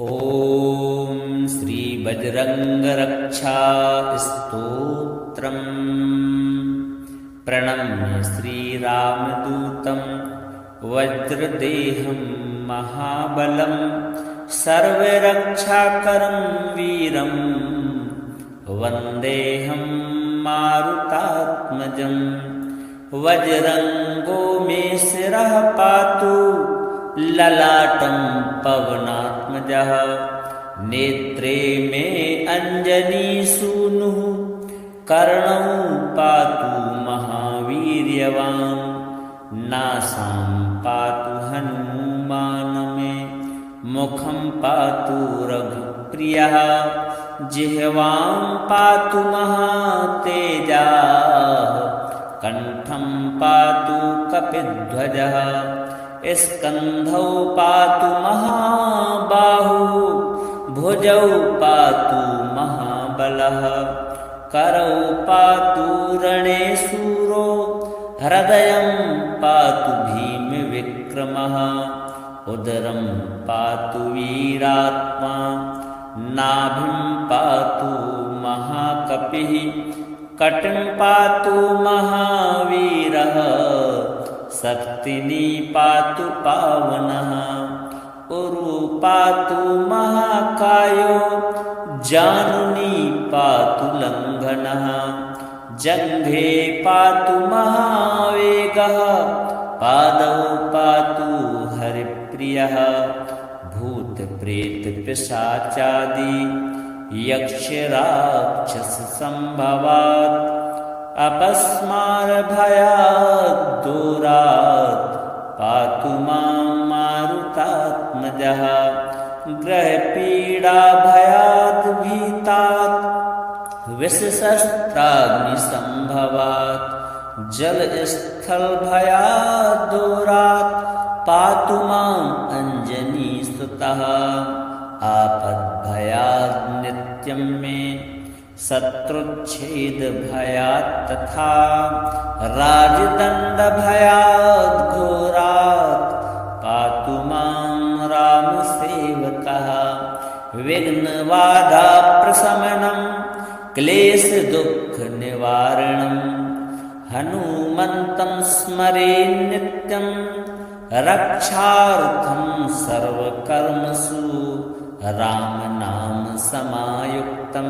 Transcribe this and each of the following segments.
ॐ श्री बजरंगरक्षा स्तोत्रम्। प्रणम्य श्रीरामदूतं वज्रदेहं महाबलं सर्वरक्षाकरं वीरं वन्देऽहं मारुतात्मजं। वज्रंगो मे शिरः पातु ललाटं पवनात्मजः। नेत्रे मे अंजनीसूनुः कर्णौ पातु महावीर्यवान्। नासां पातु हनुमान् मे मुखं पातु रघुप्रियः। जिह्वां पातु महातेजाः कण्ठं पातु कपिध्वजः। स्कन्धौ पातु महाबाहुः भुजौ पातु महाबलः। करौ पातु रणे शूरो हृदयं पातु भीमविक्रमः। उदरं पातु वीरात्मा नाभिं पातु महाकपिः। कटिं पातु महावीरः शक्तिनी पातु पावनः। उरु पातु महाकायो जानुनी पातु लङ्घनः। जङ्घे पातु महावेगः पादौ पातु हरिप्रियः। भूतप्रेतपिशाचादि यक्षराक्षससम्भवात् अपस्मारभयात् दूरात् पातु मां मारुतात्मजः। ग्रहपीडाभयात् भीतात् विषशस्त्राग्निसम्भवात् जलस्थलभयात् दूरात् पातु माम् अञ्जनीसुतः। आपद्भयात् नित्यं मे शत्रुच्छेदभयात् तथा राजदण्डभयात् घोरात् पातु मां रामसेवकः। विघ्नबाधाप्रशमनं क्लेशदुःखनिवारणं हनुमन्तं स्मरे नित्यं। रक्षार्थं सर्वकर्मसु रामनाम समायुक्तं।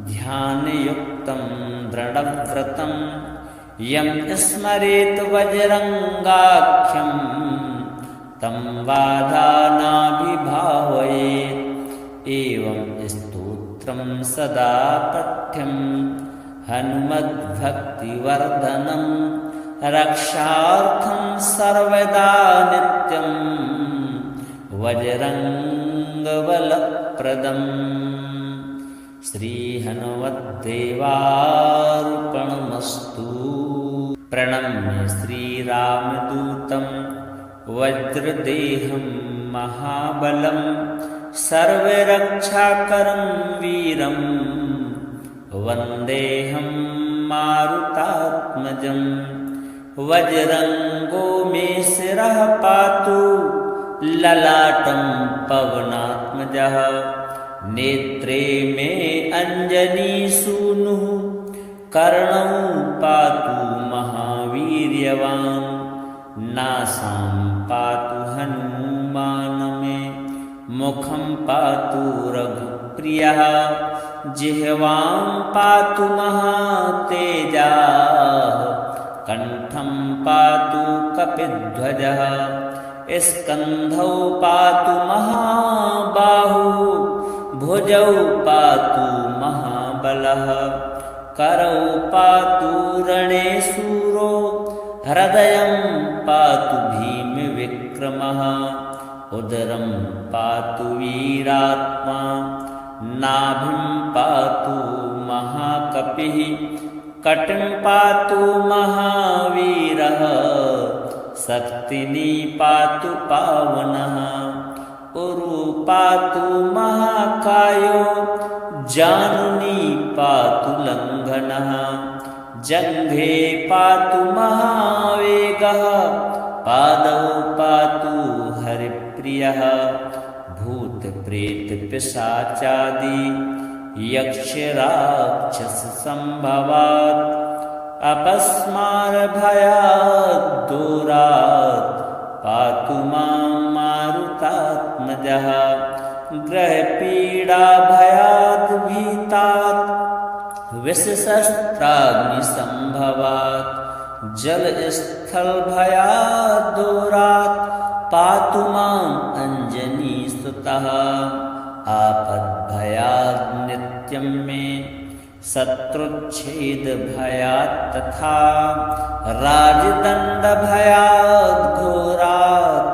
ध्यानयुक्तं दृढव्रतं यं स्मरेत् वज्रंगाख्यं तं बाधा नाभिभावयेत्। एवं स्तोत्रं सदा पठ्यं हनुमद्भक्तिवर्धनं। रक्षार्थं सर्वदा नित्यं वज्रंगबलप्रदम्। श्रीहनुमद्देवार्पणमस्तु। प्रणम्य श्रीरामदूतं वज्रदेहं महाबलं सर्वरक्षाकरं वीरं वन्देऽहं मारुतात्मजं। वज्रंगो मे शिरः पातु ललाटं पवनात्मजः। नेत्रे मे अंजनीसूनुः कर्णौ पातु महावीर्यवान्। नासां पातु हनुमान् मे मुखं पातु रघुप्रियः। जिह्वां पातु महातेजाः कण्ठं पातु कपिध्वजः। स्कन्धौ पातु महाबाहुः भुजौ पातु महाबलः। करौ पातु रणे शूरो हृदयं पातु भीमविक्रमः। उदरं पातु वीरात्मा नाभिं पातु महाकपिः। कटिं पातु महावीरः शक्तिनी पातु पावनः। उरु पातु महाकायो जानुनी पातु लङ्घनः। जङ्घे पातु महावेगः पादौ पातु हरिप्रियः। भूत भूतप्रेतपिशाचादि यक्षराक्षससम्भवात् अपस्मारभयात् दूरात् पातु मां मारुतात्मजः ग्रहपीडाभयाद् भीतात् विषशस्त्राग्निसम्भवात् जलस्थलभयाद् दूरात् पातु माम् अञ्जनीसुतः आपद्भयाद् नित्यं मे शत्रुच्छेदभयात् तथा राजदण्डभयाद् घोरात्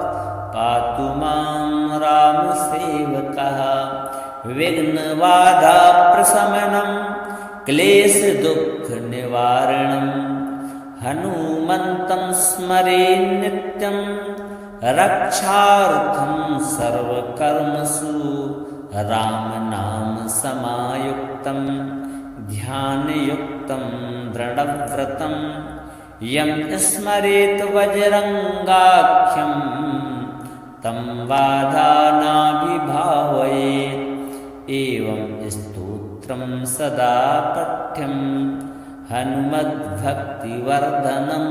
पातु मां रामसेवकः विघ्नबाधाप्रशमनं क्लेशदुःखनिवारणं हनुमन्तं स्मरे नित्यं रक्षार्थं सर्वकर्मसु रामनामसमायुक्तं ध्यानयुक्तं दृढव्रतं यं स्मरेत् वज्रङ्गाख्यं तं बाधा नाभिभावयेत् एवं स्तोत्रं सदा पठ्यं हनुमद्भक्तिवर्धनं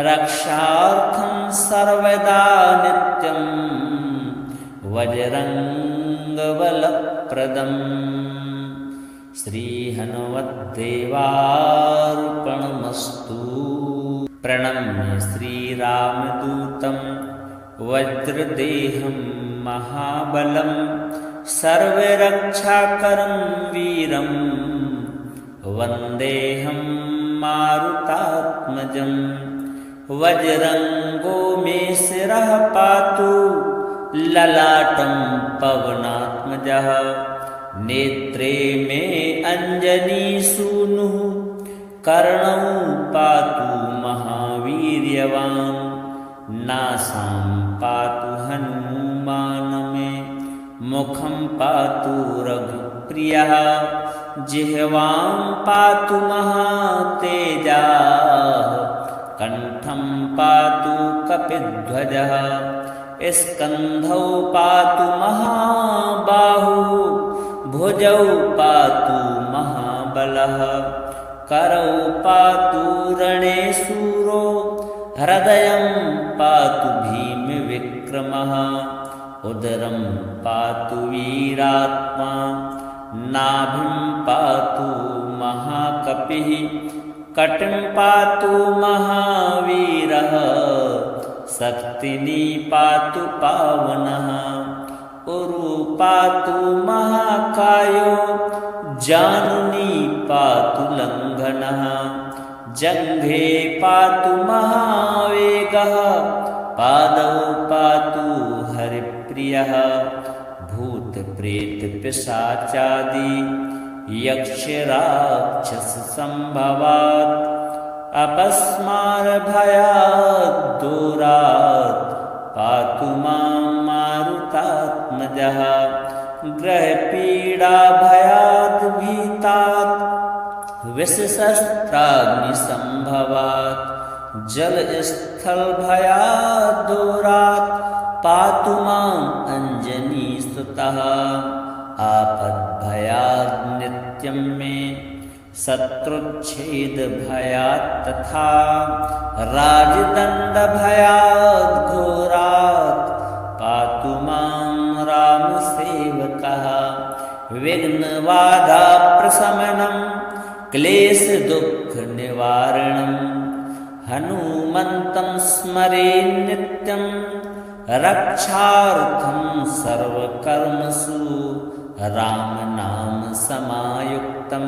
रक्षार्थं सर्वदा नित्यं वज्रङ्गबलप्रदम् श्रीहनुमद्देवार्पणमस्तु। प्रणम्य श्रीरामदूतं वज्रदेहं महाबलं सर्वरक्षाकरं वीरं वन्देऽहं मारुतात्मजं वज्रङ्गो मे शिरः पातु ललाटं पवनात्मजः नेत्रे मे अञ्जनीसूनुः कर्णौ पातु महावीर्यवान् नासां पातु हनुमान् मे मुखं पातु रघुप्रियः जिह्वां पातु महातेजाः कण्ठं पातु कपिध्वजः स्कन्धौ पातु महाबाहुः भुजौ पातु महाबलः करौ पातु रणेशूरो हृदयं पातु भीमविक्रमः उदरं पातु वीरात्मा नाभिं पातु महाकपिः कटिं पातु महावीरः शक्तिनी पातु पावनः उरु पातु महाकायो जानुनी पातु लङ्घनः जङ्घे पातु महावेगः पादौ पातु हरिप्रियः भूतप्रेतपिशाचादि यक्षराक्षससम्भवात् अपस्मारभयाद् दूरात् पातु मां मारुतात्मजः ग्रहपीडाभयाद् भीतात् विषशस्त्राग्निसम्भवात् जलस्थलभयाद् दूरात् पातु माम् अञ्जनीसुतः आपद्भयाद् नित्यं मे शत्रुच्छेदभयात् तथा राजदण्डभयाद् घोरात् पातु मां रामसेवकः विघ्नबाधाप्रशमनं क्लेशदुःखनिवारणं हनुमन्तं स्मरे नित्यं रक्षार्थं सर्वकर्मसु रामनामसमायुक्तं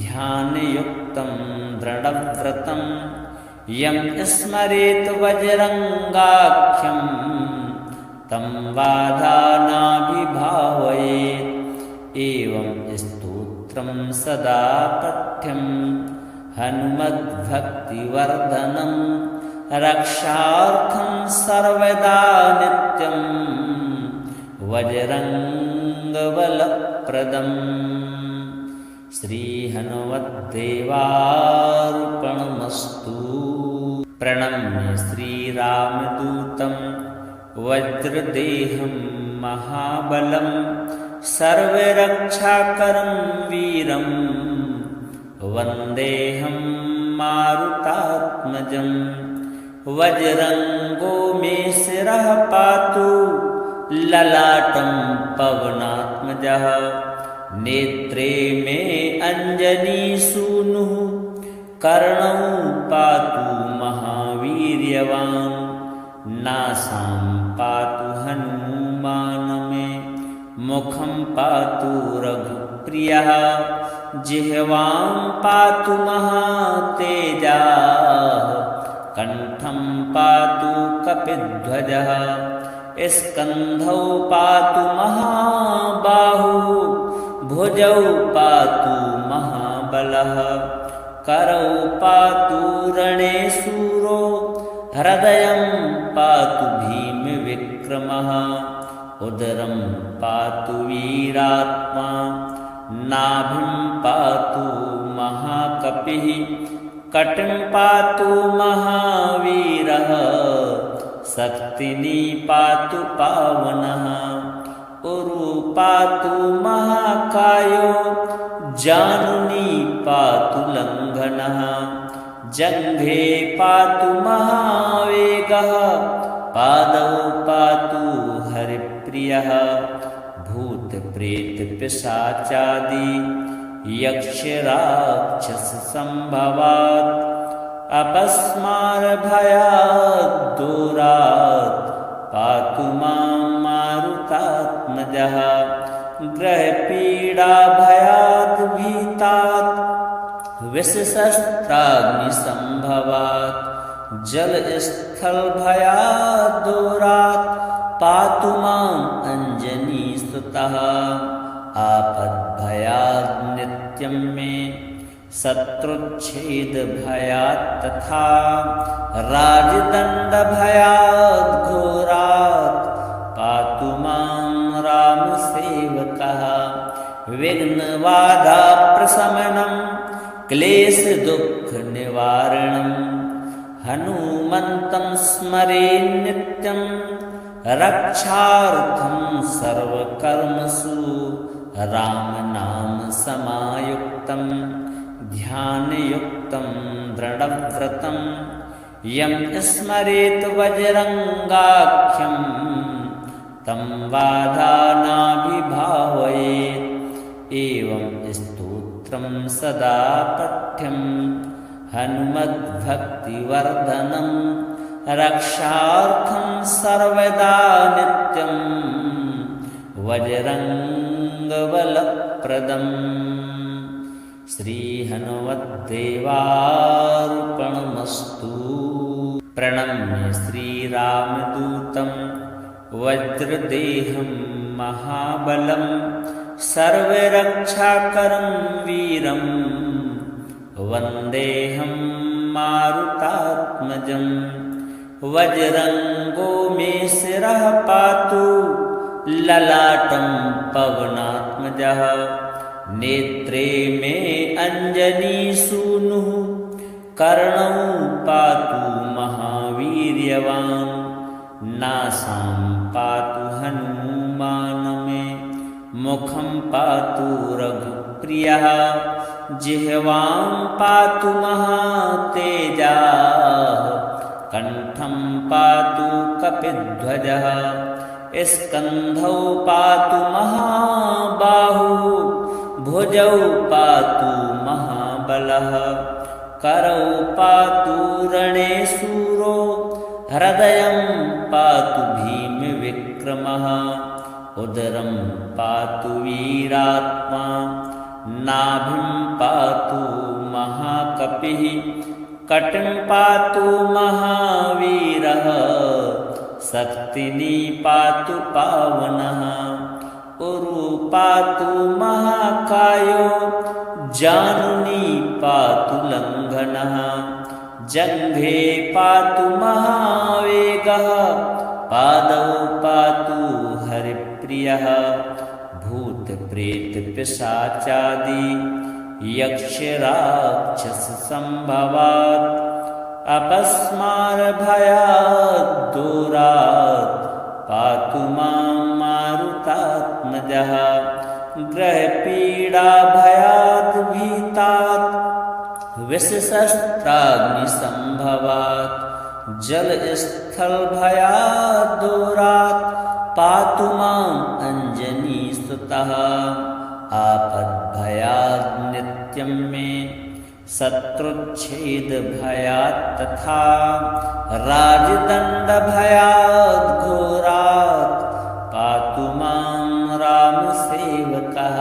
ध्यानयुक्तं दृढव्रतं यं स्मरेत् वज्रङ्गाख्यं तं बाधा नाभिभावयेत् एवं स्तोत्रं सदा पठ्यं हनुमद्भक्तिवर्धनं रक्षार्थं सर्वदा नित्यं वज्रङ्गबलप्रदम् श्रीहनुमद्देवार्पणमस्तु। प्रणम्य श्रीरामदूतं वज्रदेहं महाबलं सर्वरक्षाकरं वीरं वन्देऽहं मारुतात्मजं वज्रङ्गो मे शिरः पातु ललाटं पवनात्मजः नेत्रे मे अञ्जनीसूनुः कर्णौ पातु महावीर्यवान् नासां पातु हनुमान् मे मुखं पातु रघुप्रियः जिह्वां पातु महातेजाः कण्ठं पातु कपिध्वजः स्कन्धौ पातु महाबाहुः भुजौ पातु महाबलः करौ पातु रणे शूरो हृदयं पातु भीमविक्रमः उदरं पातु वीरात्मा नाभिं पातु महाकपिः कटिं पातु महावीरः शक्तिनी पातु पावनः उरु पातु महाकायो जानुनी पातु लङ्घनः जङ्घे पातु महावेगः पादौ पातु हरिप्रियः भूतप्रेतपिशाचादि यक्षराक्षससम्भवात् अपस्मारभयात् दूरात् पातु मां मारुतात्मजः ग्रहपीडाभयात् भीतात् विषशस्त्राग्निसम्भवात् जलस्थलभयात् दूरात् पातु माम् अञ्जनीसुतः आपद्भयात् नित्यं मे शत्रुच्छेदभयात् तथा राजदण्डभयात् घोरात् पातु मां रामसेवकः विघ्नबाधाप्रशमनं क्लेशदुःखनिवारणं हनुमन्तं स्मरे नित्यं रक्षार्थं सर्वकर्मसु रामनामसमायुक्तं ध्यानयुक्तं दृढव्रतं यं स्मरेत् वज्रङ्गाख्यं तं बाधानाभिभावयेत् एवं स्तोत्रं सदा पठ्यं हनुमद्भक्तिवर्धनं रक्षार्थं सर्वदा नित्यं वज्रङ्गबलप्रदम् श्रीहनुमद्देवार्पणमस्तु। प्रणम्य श्रीरामदूतं वज्रदेहं महाबलं सर्वरक्षाकरं वीरं वन्देऽहं मारुतात्मजं वज्रङ्गो मे शिरः पातु ललाटं पवनात्मजः नेत्रे मे अञ्जनीसूनुः कर्णौ पातु महावीर्यवान् नासां पातु हनुमान् मे मुखं पातु रघुप्रियः जिह्वां पातु महातेजाः कण्ठं पातु कपिध्वजः स्कन्धौ पातु महाबाहुः भुजौ पातु महाबलः करौ पातु रणे शूरो हृदयं पातु भीमविक्रमः उदरं पातु वीरात्मा नाभिं पातु महाकपिः कटिं पातु महावीरः शक्तिनी पातु पावनः उरु पातु महाकायो जानुनी पातु लङ्घनः जङ्घे पातु महावेगः पादौ पातु हरिप्रियः भूतप्रेतपिशाचादि यक्षराक्षससम्भवात् अपस्मारभयात् दूरात् पातु मां मारुतात्मजः ग्रहपीडाभयाद् भीतात् विषशस्त्राग्निसम्भवात् जलस्थलभयाद् दूरात् पातु माम् अञ्जनीसुतः आपद्भयाद् नित्यं मे शत्रुच्छेदभयात् तथा राजदण्डभयाद् घोरात् पातु मां रामसेवकः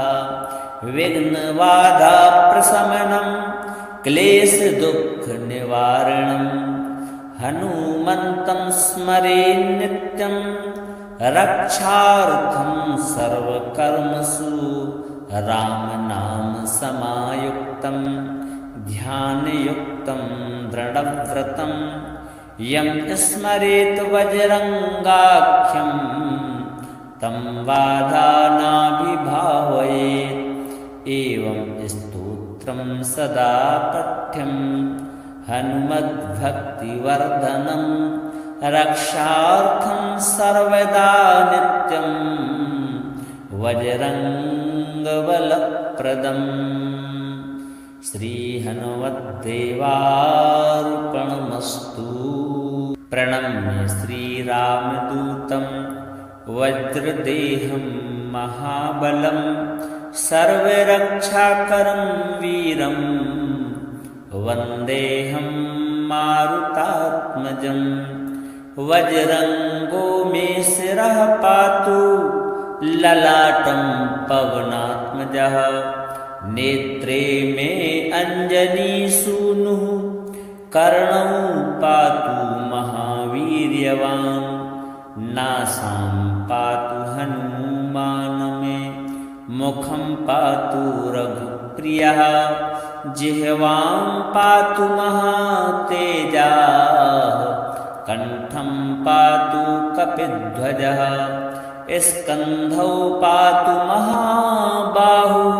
विघ्नबाधाप्रशमनं क्लेशदुःखनिवारणं हनुमन्तं स्मरे नित्यं रक्षार्थं सर्वकर्मसु रामनामसमायुक्तं ध्यानयुक्तं दृढव्रतं यं स्मरेत् वज्रङ्गाख्यं तं बाधा नाभिभावयेत् एवं स्तोत्रं सदा पठ्यं हनुमद्भक्तिवर्धनं रक्षार्थं सर्वदा नित्यं वज्रङ्गबलप्रदम् श्रीहनुमद्देवार्पणमस्तु। प्रणम्य श्रीरामदूतं वज्रदेहं महाबलं सर्वरक्षाकरं वीरं वन्देऽहं मारुतात्मजं वज्रङ्गो मे शिरः पातु ललाटं पवनात्मजः नेत्रे मे अञ्जनीसूनुः कर्णौ पातु महावीर्यवान् नासां पातु हनुमान् मे मुखं पातु रघुप्रियः जिह्वां पातु महातेजाः कण्ठं पातु कपिध्वजः स्कन्धौ पातु महाबाहुः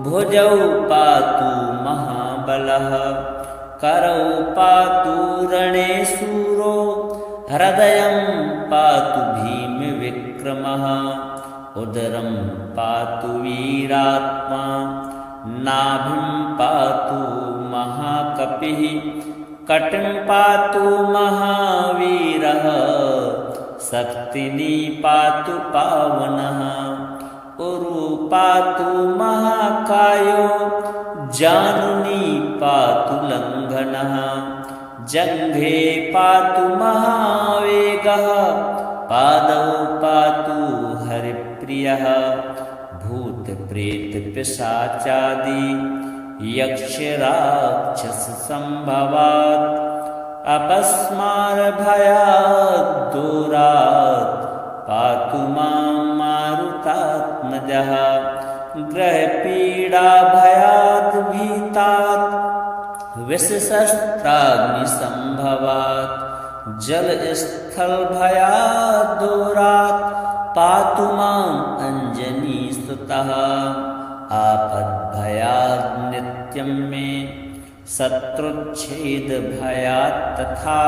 भुजौ पातु महाबलः करौ पातु रणे शूरो हृदयं पातु भीमविक्रमः उदरं पातु वीरात्मा नाभिं पातु महाकपिः कटिं पातु महावीरः शक्तिनी पातु पावनः उरु पातु महाकायो जानुनी पातु लङ्घनः जङ्घे पातु महावेगः पादौ पातु हरिप्रियः भूतप्रेतपिशाचादि यक्षराक्षससम्भवात् अपस्मारभयात् दूरात् पातु मां मारुतात्मजः ग्रहपीडाभयाद् भीतात् विषशस्त्राग्निसम्भवात् जलस्थलभयाद् दूरात् पातु माम् अञ्जनीसुतः आपद्भयाद् नित्यं मे शत्रुच्छेदभयात् तथा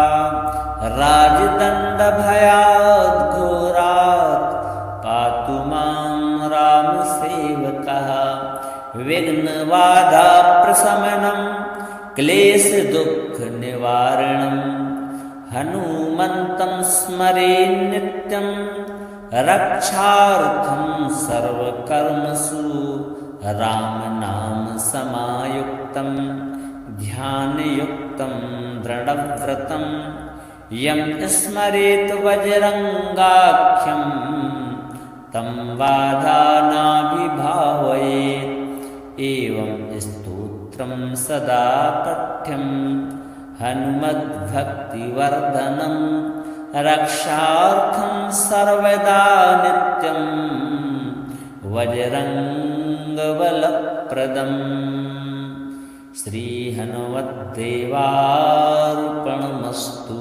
राजदण्डभयाद् घोरात् पातु मां रामसेवकः विघ्नबाधाप्रशमनं क्लेशदुःखनिवारणं हनुमन्तं स्मरे नित्यं रक्षार्थं सर्वकर्मसु रामनामसमायुक्तं ध्यानयुक्तं दृढव्रतं यं स्मरेत् वज्रङ्गाख्यं तं बाधा नाभिभावयेत् एवं स्तोत्रं सदा पठ्यं हनुमद्भक्तिवर्धनं रक्षार्थं सर्वदा नित्यं वज्रङ्गबलप्रदम् श्रीहनुमद्देवार्पणमस्तु।